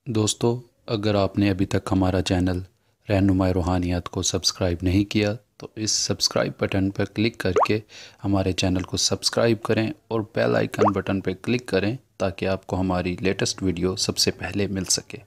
दोस्तों, अगर आपने अभी तक हमारा चैनल रहनुमाई रूहानियात को सब्सक्राइब नहीं किया तो इस सब्सक्राइब बटन पर क्लिक करके हमारे चैनल को सब्सक्राइब करें और बेल आइकन बटन पर क्लिक करें ताकि आपको हमारी लेटेस्ट वीडियो सबसे पहले मिल सके।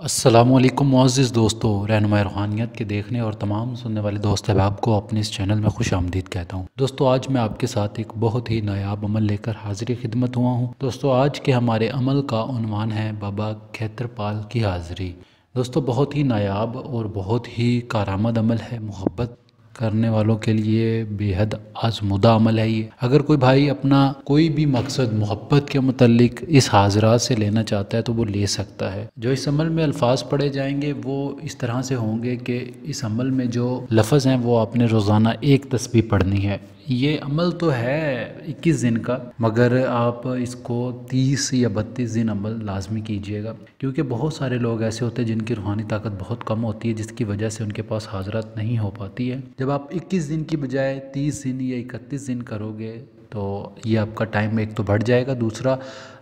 अस्सलामुअलैकुम मुअज़्ज़िज़ दोस्तों, रहनुमाई रूहानियत के देखने और तमाम सुनने वाले दोस्त अहबाब को अपने इस चैनल में खुश आमदीद कहता हूँ। दोस्तों, आज मैं आपके साथ एक बहुत ही नायाब अमल लेकर हाज़िर खिदमत हुआ हूँ। दोस्तों, आज के हमारे अमल का उन्वान है बाबा खैतरपाल की हाज़िरी। दोस्तों, बहुत ही नायाब और बहुत ही कारआमद अमल है। मोहब्बत करने वालों के लिए बेहद आज़मुदा अमल है ये। अगर कोई भाई अपना कोई भी मकसद मोहब्बत के मुतल्लिक इस हाज़रात से लेना चाहता है तो वो ले सकता है। जो इस अमल में अल्फाज पढ़े जाएंगे वो इस तरह से होंगे कि इस अमल में जो लफ्ज़ हैं वो आपने रोज़ाना एक तस्बीह पढ़नी है। ये अमल तो है 21 दिन का, मगर आप इसको 30 या 32 दिन अमल लाजमी कीजिएगा, क्योंकि बहुत सारे लोग ऐसे होते हैं जिनकी रूहानी ताकत बहुत कम होती है, जिसकी वजह से उनके पास हाज़रात नहीं हो पाती है। जब आप 21 दिन की बजाय 30 दिन या 31 दिन करोगे तो ये आपका टाइम एक तो बढ़ जाएगा, दूसरा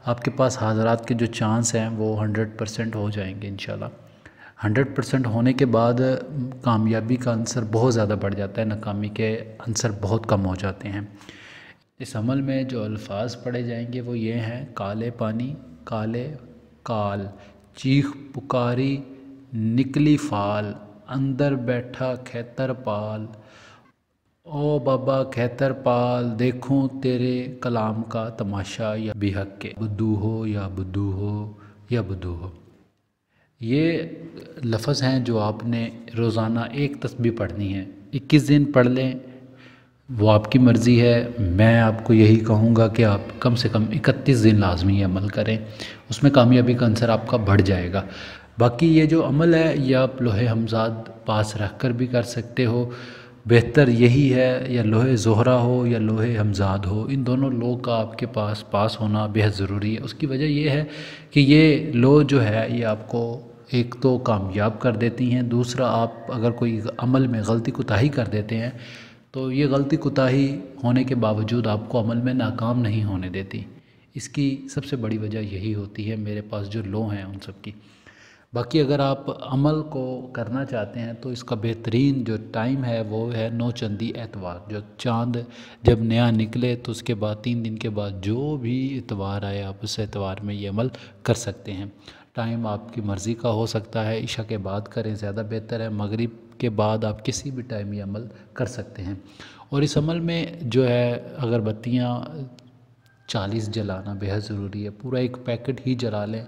आपके पास हाज़रात के जो चांस हैं वो 100% हो जाएंगे इंशाल्लाह। 100% होने के बाद कामयाबी का अंसर बहुत ज़्यादा बढ़ जाता है, नाकामी के अंसर बहुत कम हो जाते हैं। इस अमल में जो अल्फाज पढ़े जाएंगे वो ये हैं: काले पानी काले काल, चीख पुकारी निकली फाल, अंदर बैठा खैतर पाल, ओ बाबा खैतर पाल देखूं तेरे कलाम का तमाशा, या बेहक के बुद्धू हो या बुद्धू हो या बुद्धू हो। ये लफ्ज़ हैं जो आपने रोज़ाना एक तस्बीह पढ़नी है। 21 दिन पढ़ लें, वो आपकी मर्ज़ी है। मैं आपको यही कहूँगा कि आप कम से कम 31 दिन लाजमी अमल करें, उसमें कामयाबी का अंसर आपका बढ़ जाएगा। बाकी ये जो अमल है ये आप लोहे हमज़ाद पास रख कर भी कर सकते हो। बेहतर यही है, या लोहे ज़ोहरा हो या लोहे हमज़ाद हो, इन दोनों लो का आपके पास होना बेहद ज़रूरी है। उसकी वजह यह है कि ये लो जो है ये आपको एक तो कामयाब कर देती हैं, दूसरा आप अगर कोई अमल में गलती कोताही कर देते हैं तो ये गलती कोताही होने के बावजूद आपको अमल में नाकाम नहीं होने देती। इसकी सबसे बड़ी वजह यही होती है मेरे पास जो लो हैं उन सब की। बाकी अगर आप अमल को करना चाहते हैं तो इसका बेहतरीन जो टाइम है वो है नौचंदी एतवार। जो चाँद जब नया निकले तो उसके बाद 3 दिन के बाद जो भी इतवार आए आप उस एतवार में ये अमल कर सकते हैं। टाइम आपकी मर्ज़ी का हो सकता है, इशा के बाद करें ज़्यादा बेहतर है, मगरिब के बाद आप किसी भी टाइम ये अमल कर सकते हैं। और इस अमल में जो है अगरबत्तियाँ 40 जलाना बेहद ज़रूरी है। पूरा एक पैकेट ही जला लें,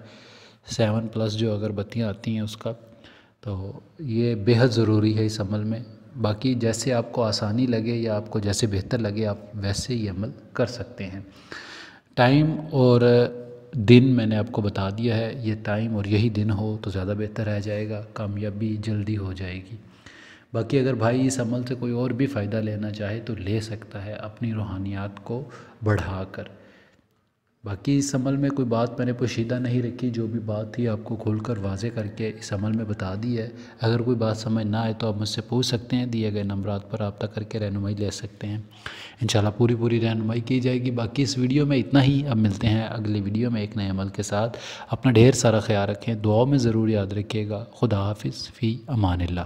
7+ जो अगरबत्तियाँ आती हैं उसका, तो ये बेहद ज़रूरी है इस अमल में। बाकी जैसे आपको आसानी लगे या आपको जैसे बेहतर लगे आप वैसे ही अमल कर सकते हैं। टाइम और दिन मैंने आपको बता दिया है, ये टाइम और यही दिन हो तो ज़्यादा बेहतर रह जाएगा, कामयाबी जल्दी हो जाएगी। बाकी अगर भाई इस अमल से कोई और भी फ़ायदा लेना चाहे तो ले सकता है अपनी रूहानियात को बढ़ा कर। बाकी इस अमल में कोई बात मैंने पोशीदा नहीं रखी, जो भी बात थी आपको खोलकर वाज़े करके इस अमल में बता दी है। अगर कोई बात समझ ना आए तो आप मुझसे पूछ सकते हैं, दिए गए नंबरात पर रब्ता करके रहनुमाई ले सकते हैं। इंशाल्लाह पूरी रहनुमाई की जाएगी। बाकी इस वीडियो में इतना ही। अब मिलते हैं अगले वीडियो में एक नए अमल के साथ। अपना ढेर सारा ख्याल रखें, दुआओं में ज़रूर याद रखिएगा। खुदा हाफिज़ फ़ी अमानिल्लाह।